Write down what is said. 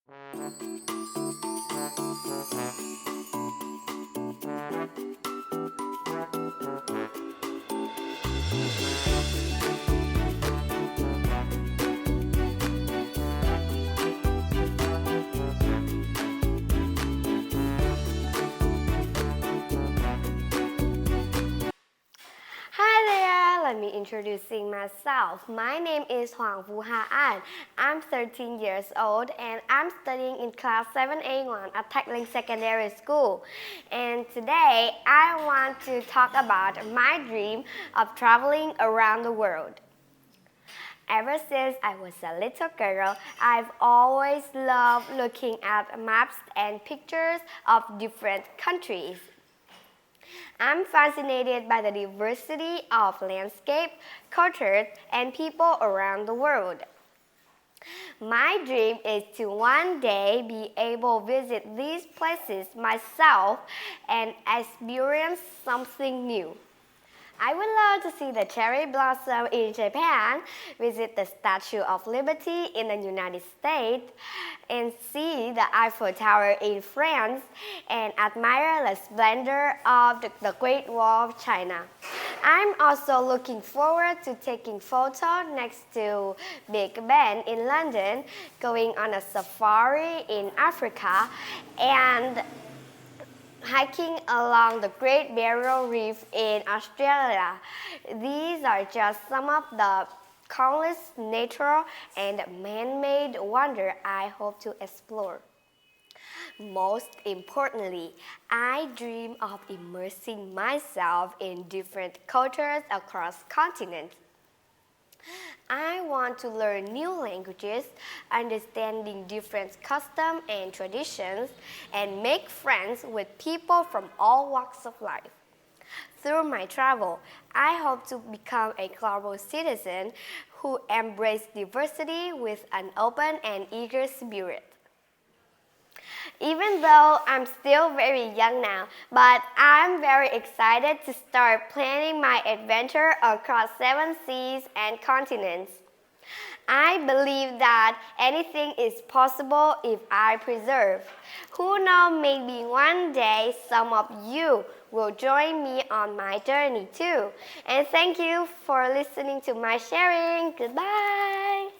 Hi there, let me introducing myself. My name is Hoàng. I'm 13 years old and I'm studying in class 7A1 at Thạch Secondary School. And today I want to talk about my dream of traveling around the world. Ever since I was a little girl, I've always loved looking at maps and pictures of different countries. I'm fascinated by the diversity of landscape, cultures, and people around the world. My dream is to one day be able to visit these places myself and experience something new. I would love to see the cherry blossom in Japan, visit the Statue of Liberty in the United States, and see the Eiffel Tower in France, and admire the splendor of the Great Wall of China. I'm also looking forward to taking photos next to Big Ben in London, going on a safari in Africa, and hiking along the Great Barrier Reef in Australia. These are just some of the countless natural and man-made wonders I hope to explore. Most importantly, I dream of immersing myself in different cultures across continents. I want to learn new languages, understanding different customs and traditions, and make friends with people from all walks of life. Through my travel, I hope to become a global citizen who embraces diversity with an open and eager spirit. Even though I'm still very young now, but I'm very excited to start planning my adventure across 7 seas and continents. I believe that anything is possible if I persevere. Who knows, maybe one day some of you will join me on my journey too. And thank you for listening to my sharing. Goodbye!